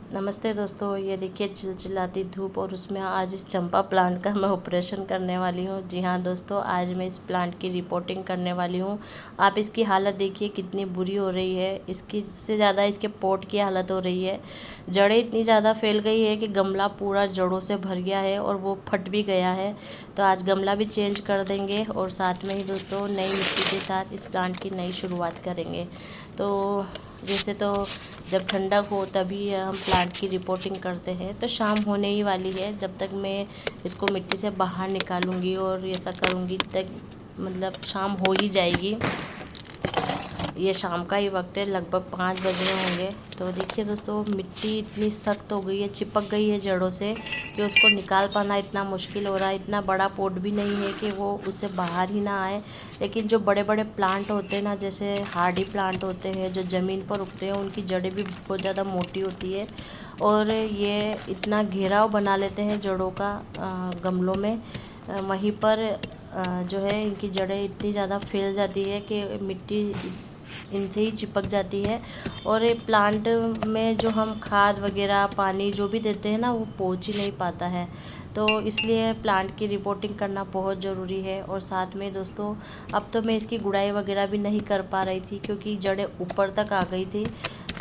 नमस्ते दोस्तों, ये देखिए चिलचिलाती धूप और उसमें आज इस चंपा प्लांट का मैं ऑपरेशन करने वाली हूँ। जी हाँ दोस्तों, आज मैं इस प्लांट की रिपोर्टिंग करने वाली हूँ। आप इसकी हालत देखिए कितनी बुरी हो रही है। इसकी से ज़्यादा इसके पोट की हालत हो रही है। जड़ें इतनी ज़्यादा फैल गई है कि गमला पूरा जड़ों से भर गया है और वो फट भी गया है। तो आज गमला भी चेंज कर देंगे और साथ में ही दोस्तों नई मिट्टी के साथ इस प्लांट की नई शुरुआत करेंगे। तो जैसे तो जब ठंडक हो तभी हम प्लांट की रिपोर्टिंग करते हैं। तो शाम होने ही वाली है। जब तक मैं इसको मिट्टी से बाहर निकालूंगी और ऐसा करूंगी तक मतलब शाम हो ही जाएगी। ये शाम का ही वक्त है, लगभग 5 बज रहे होंगे। तो देखिए दोस्तों, मिट्टी इतनी सख्त हो गई है, चिपक गई है जड़ों से कि उसको निकाल पाना इतना मुश्किल हो रहा है। इतना बड़ा पॉट भी नहीं है कि वो उससे बाहर ही ना आए। लेकिन जो बड़े बड़े प्लांट होते हैं ना, जैसे हार्डी प्लांट होते हैं जो ज़मीन पर उगते हैं, उनकी जड़ें भी बहुत ज़्यादा मोटी होती है और ये इतना घेराव बना लेते हैं जड़ों का गमलों में। वहीं पर जो है इनकी जड़ें इतनी ज़्यादा फैल जाती है कि मिट्टी इनसे ही चिपक जाती है और ये प्लांट में जो हम खाद वगैरह पानी जो भी देते हैं ना, वो पहुंच ही नहीं पाता है। तो इसलिए प्लांट की रिपोर्टिंग करना बहुत ज़रूरी है। और साथ में दोस्तों, अब तो मैं इसकी गुड़ाई वगैरह भी नहीं कर पा रही थी क्योंकि जड़ें ऊपर तक आ गई थी।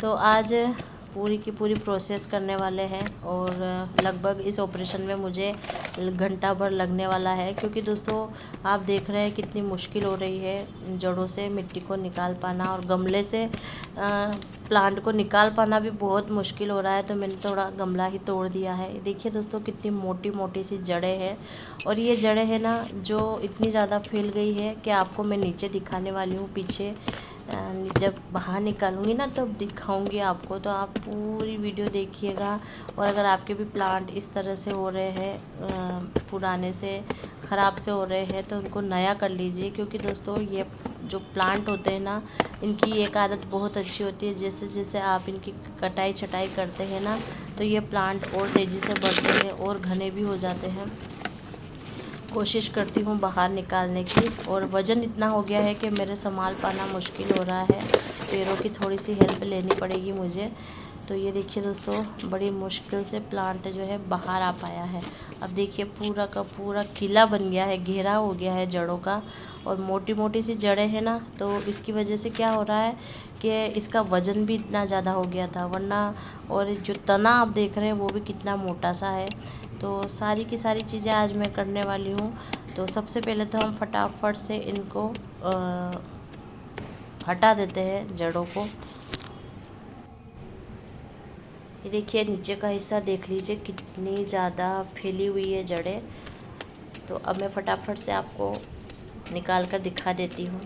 तो आज पूरी की पूरी प्रोसेस करने वाले हैं और लगभग इस ऑपरेशन में मुझे घंटा भर लगने वाला है क्योंकि दोस्तों आप देख रहे हैं कितनी मुश्किल हो रही है जड़ों से मिट्टी को निकाल पाना और गमले से प्लांट को निकाल पाना भी बहुत मुश्किल हो रहा है। तो मैंने थोड़ा गमला ही तोड़ दिया है। देखिए दोस्तों, कितनी मोटी मोटी सी जड़ें हैं और ये जड़ें हैं ना जो इतनी ज़्यादा फैल गई है कि आपको मैं नीचे दिखाने वाली हूँ। पीछे जब बाहर निकालूंगी ना तब दिखाऊंगी आपको। तो आप पूरी वीडियो देखिएगा। और अगर आपके भी प्लांट इस तरह से हो रहे हैं, पुराने से ख़राब से हो रहे हैं, तो उनको नया कर लीजिए क्योंकि दोस्तों ये जो प्लांट होते हैं ना, इनकी एक आदत बहुत अच्छी होती है। जैसे जैसे आप इनकी कटाई छटाई करते हैं ना, तो ये प्लांट और तेज़ी से बढ़ते हैं और घने भी हो जाते हैं। कोशिश करती हूँ बाहर निकालने की और वज़न इतना हो गया है कि मेरे संभाल पाना मुश्किल हो रहा है। पैरों की थोड़ी सी हेल्प लेनी पड़ेगी मुझे। तो ये देखिए दोस्तों, बड़ी मुश्किल से प्लांट जो है बाहर आ पाया है। अब देखिए पूरा का पूरा किला बन गया है, घेरा हो गया है जड़ों का। और मोटी मोटी सी जड़ें हैं ना, तो इसकी वजह से क्या हो रहा है कि इसका वज़न भी इतना ज़्यादा हो गया था वरना। और जो तना आप देख रहे हैं वो भी कितना मोटा सा है। तो सारी की सारी चीज़ें आज मैं करने वाली हूँ। तो सबसे पहले तो हम फटाफट से इनको हटा देते हैं जड़ों को। ये देखिए नीचे का हिस्सा देख लीजिए कितनी ज़्यादा फैली हुई है जड़ें। तो अब मैं फटाफट से आपको निकाल कर दिखा देती हूँ।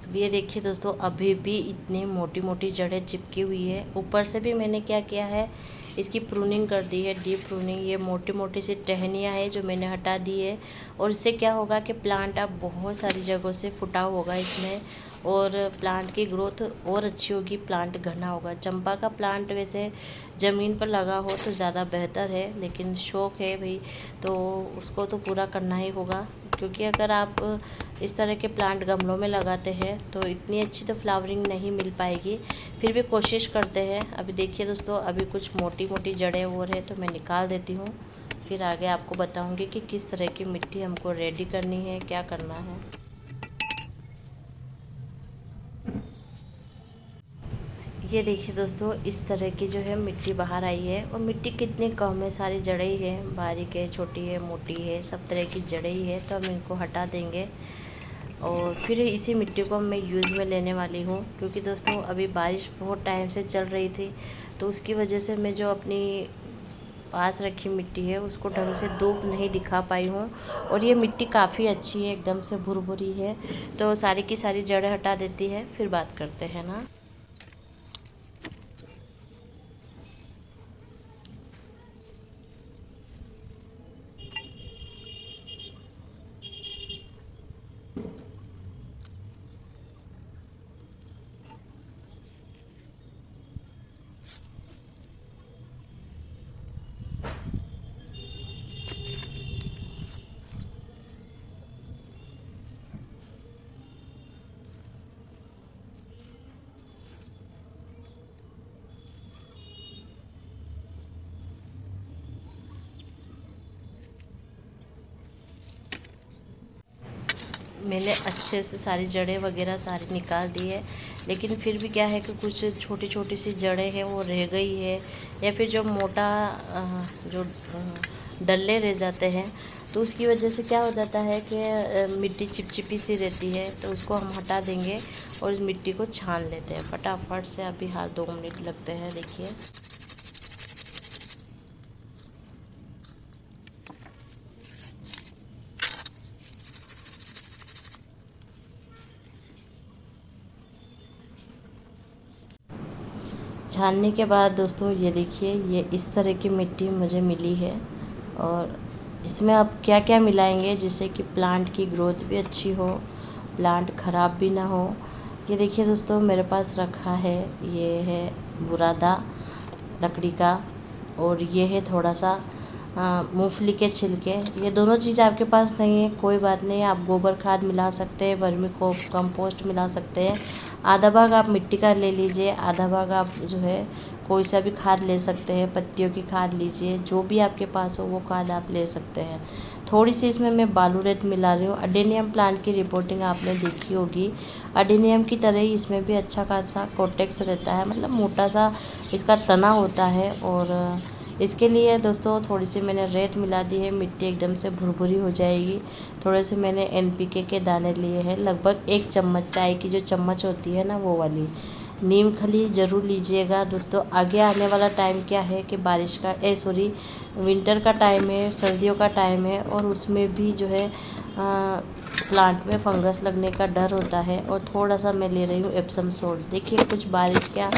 अब ये देखिए दोस्तों, अभी भी इतनी मोटी मोटी जड़ें चिपकी हुई है। ऊपर से भी मैंने क्या किया है, इसकी प्रूनिंग कर दी है, डीप प्रूनिंग। ये मोटी मोटी सी टहनियाँ है जो मैंने हटा दी है। और इससे क्या होगा कि प्लांट अब बहुत सारी जगहों से फुटाव होगा इसमें और प्लांट की ग्रोथ और अच्छी होगी, प्लांट घना होगा। चंपा का प्लांट वैसे ज़मीन पर लगा हो तो ज़्यादा बेहतर है, लेकिन शौक़ है भाई तो उसको तो पूरा करना ही होगा। क्योंकि अगर आप इस तरह के प्लांट गमलों में लगाते हैं तो इतनी अच्छी तो फ्लावरिंग नहीं मिल पाएगी। फिर भी कोशिश करते हैं। अभी देखिए दोस्तों, अभी कुछ मोटी मोटी जड़ें और है तो मैं निकाल देती हूँ। फिर आगे आपको बताऊँगी कि किस तरह की मिट्टी हमको रेडी करनी है, क्या करना है। ये देखिए दोस्तों, इस तरह की जो है मिट्टी बाहर आई है और मिट्टी कितनी कम है, सारी जड़ें ही हैं, बारीक है, छोटी है, मोटी है, सब तरह की जड़ें ही है। तो हम इनको हटा देंगे और फिर इसी मिट्टी को मैं यूज़ में लेने वाली हूँ। क्योंकि दोस्तों अभी बारिश बहुत टाइम से चल रही थी तो उसकी वजह से मैं जो अपनी पास रखी मिट्टी है उसको ढंग से धूप नहीं दिखा पाई हूँ। और ये मिट्टी काफ़ी अच्छी है, एकदम से भुरभुरी है। तो सारी की सारी जड़ें हटा देती है, फिर बात करते हैं ना। मैंने अच्छे से सारी जड़ें वगैरह सारी निकाल दी है, लेकिन फिर भी क्या है कि कुछ छोटी छोटी सी जड़ें हैं वो रह गई है, या फिर जो मोटा जो डल्ले रह जाते हैं, तो उसकी वजह से क्या हो जाता है कि मिट्टी चिपचिपी सी रहती है। तो उसको हम हटा देंगे और इस मिट्टी को छान लेते हैं फटाफट से। अभी हाँ 2 मिनट लगते हैं, देखिए। छानने के बाद दोस्तों ये देखिए, ये इस तरह की मिट्टी मुझे मिली है। और इसमें आप क्या क्या मिलाएंगे जिससे कि प्लांट की ग्रोथ भी अच्छी हो, प्लांट ख़राब भी ना हो। ये देखिए दोस्तों, मेरे पास रखा है, ये है बुरादा लकड़ी का, और ये है थोड़ा सा मूंगफली के छिलके। ये दोनों चीज़ आपके पास नहीं है कोई बात नहीं, आप गोबर खाद मिला सकते हैं, वर्मी कंपोस्ट मिला सकते हैं। आधा भाग आप मिट्टी का ले लीजिए, आधा भाग आप जो है कोई सा भी खाद ले सकते हैं, पत्तियों की खाद लीजिए, जो भी आपके पास हो वो खाद आप ले सकते हैं। थोड़ी सी इसमें मैं बालू रेत मिला रही हूँ। अडेनियम प्लांट की रिपोर्टिंग आपने देखी होगी, अडेनियम की तरह ही इसमें भी अच्छा खासा कोटेक्स रहता है, मतलब मोटा सा इसका तना होता है। और इसके लिए दोस्तों थोड़ी सी मैंने रेत मिला दी है, मिट्टी एकदम से भुरभुरी हो जाएगी। थोड़े से मैंने NPK के दाने लिए हैं, लगभग 1 चम्मच, चाय की जो चम्मच होती है ना वो वाली। नीम खली ज़रूर लीजिएगा दोस्तों। आगे आने वाला टाइम क्या है कि बारिश का विंटर का टाइम है, सर्दियों का टाइम है, और उसमें भी जो है प्लांट में फंगस लगने का डर होता है। और थोड़ा सा मैं ले रही हूँ एप्सम सोल्ट। देखिए कुछ बारिश क्या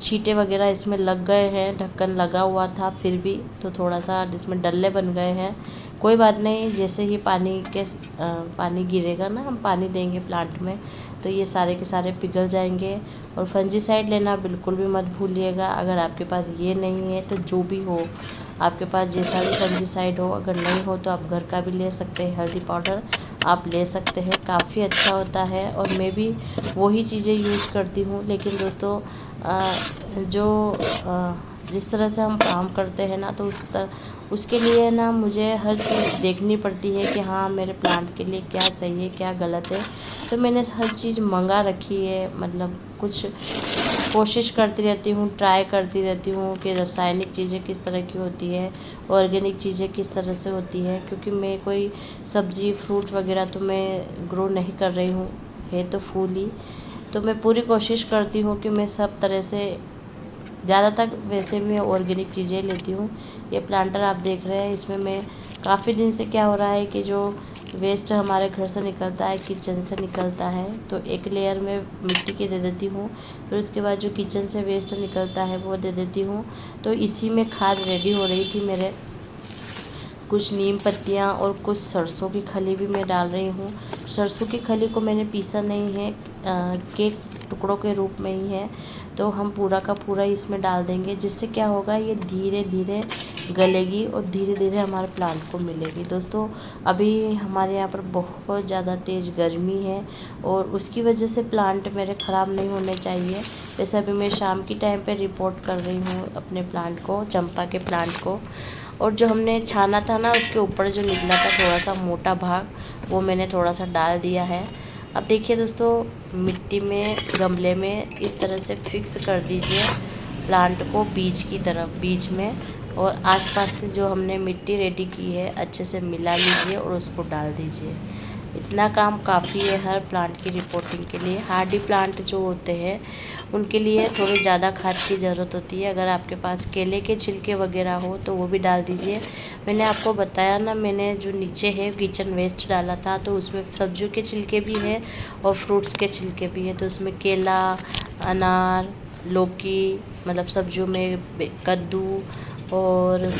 छींटे वगैरह इसमें लग गए हैं, ढक्कन लगा हुआ था फिर भी, तो थोड़ा सा इसमें डल्ले बन गए हैं। कोई बात नहीं, जैसे ही पानी गिरेगा ना, हम पानी देंगे प्लांट में, तो ये सारे के सारे पिघल जाएंगे। और फंजीसाइड लेना बिल्कुल भी मत भूलिएगा। अगर आपके पास ये नहीं है तो जो भी हो आपके पास, जैसा भी फंजीसाइड हो, अगर नहीं हो तो आप घर का भी ले सकते हैं। हल्दी पाउडर आप ले सकते हैं, काफ़ी अच्छा होता है, और मैं भी वही चीज़ें यूज़ करती हूँ। लेकिन दोस्तों जिस तरह से हम काम करते हैं ना, तो उसके लिए ना मुझे हर चीज़ देखनी पड़ती है कि हाँ मेरे प्लांट के लिए क्या सही है क्या गलत है। तो मैंने हर चीज़ मंगा रखी है, मतलब कुछ कोशिश करती रहती हूँ, ट्राई करती रहती हूँ कि रासायनिक चीज़ें किस तरह की होती है, ऑर्गेनिक चीज़ें किस तरह से होती है। क्योंकि मैं कोई सब्ज़ी फ्रूट वगैरह तो मैं ग्रो नहीं कर रही हूँ, है तो फूल ही। तो मैं पूरी कोशिश करती हूँ कि मैं सब तरह से, ज़्यादातर वैसे मैं ऑर्गेनिक चीज़ें लेती हूँ। ये प्लांटर आप देख रहे हैं, इसमें मैं काफ़ी दिन से क्या हो रहा है कि जो वेस्ट हमारे घर से निकलता है, किचन से निकलता है, तो एक लेयर में मिट्टी की दे देती हूँ, फिर उसके बाद जो किचन से वेस्ट निकलता है वो दे देती हूँ। तो इसी में खाद रेडी हो रही थी मेरे। कुछ नीम पत्तियाँ और कुछ सरसों की खली भी मैं डाल रही हूँ। सरसों की खली को मैंने पीसा नहीं है, के टुकड़ों के रूप में ही है, तो हम पूरा का पूरा इसमें डाल देंगे, जिससे क्या होगा ये धीरे धीरे गलेगी और धीरे धीरे हमारे प्लांट को मिलेगी। दोस्तों अभी हमारे यहाँ पर बहुत ज़्यादा तेज़ गर्मी है, और उसकी वजह से प्लांट मेरे ख़राब नहीं होने चाहिए। वैसे अभी मैं शाम की टाइम पे रिपोर्ट कर रही हूँ अपने प्लांट को, चंपा के प्लांट को। और जो हमने छाना था ना, उसके ऊपर जो निकला था थोड़ा सा मोटा भाग, वो मैंने थोड़ा सा डाल दिया है। अब देखिए दोस्तों, मिट्टी में गमले में इस तरह से फिक्स कर दीजिए प्लांट को बीज की तरफ, बीच में, और आसपास से जो हमने मिट्टी रेडी की है अच्छे से मिला लीजिए और उसको डाल दीजिए। इतना काम काफ़ी है हर प्लांट की रिपोर्टिंग के लिए। हार्डी प्लांट जो होते हैं उनके लिए थोड़ी ज़्यादा खाद की ज़रूरत होती है। अगर आपके पास केले के छिलके वगैरह हो तो वो भी डाल दीजिए। मैंने आपको बताया ना, मैंने जो नीचे है किचन वेस्ट डाला था, तो उसमें सब्जियों के छिलके भी है और फ्रूट्स के छिलके भी है। तो उसमें केला, अनार, लौकी, मतलब सब्जियों में कद्दू, और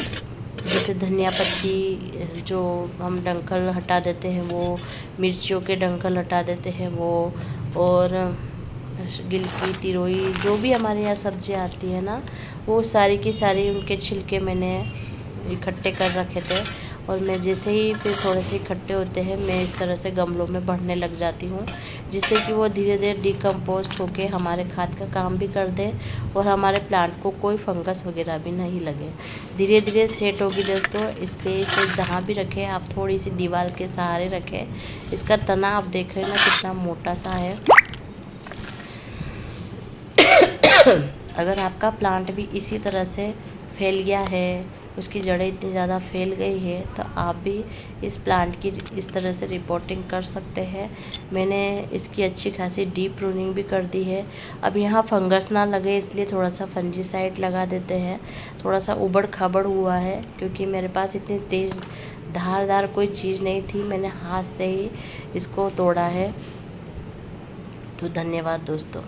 जैसे धनिया पत्ती जो हम डंठल हटा देते हैं वो, मिर्चियों के डंठल हटा देते हैं वो, और गिलकी, तिरोई, जो भी हमारे यहाँ सब्जियाँ आती है ना, वो सारी की सारी उनके छिलके मैंने इकट्ठे कर रखे थे और मैं जैसे ही फिर थोड़े से इकट्ठे होते हैं मैं इस तरह से गमलों में भरने लग जाती हूँ, जिससे कि वो धीरे धीरे डिकम्पोस्ट होके हमारे खाद का काम भी कर दे और हमारे प्लांट को कोई फंगस वगैरह भी नहीं लगे। धीरे धीरे सेट होगी दोस्तों, इसलिए इसे जहाँ भी रखें आप थोड़ी सी दीवार के सहारे रखें। इसका तना आप देख रहे हैं ना कितना मोटा सा है। अगर आपका प्लांट भी इसी तरह से फैल गया है, उसकी जड़ें इतनी ज़्यादा फैल गई है, तो आप भी इस प्लांट की इस तरह से रिपोर्टिंग कर सकते हैं। मैंने इसकी अच्छी खासी डीप प्रूनिंग भी कर दी है। अब यहाँ फंगस ना लगे इसलिए थोड़ा सा फंजीसाइड लगा देते हैं। थोड़ा सा उबड़ खाबड़ हुआ है क्योंकि मेरे पास इतनी तेज़ धारदार कोई चीज़ नहीं थी, मैंने हाथ से ही इसको तोड़ा है। तो धन्यवाद दोस्तों।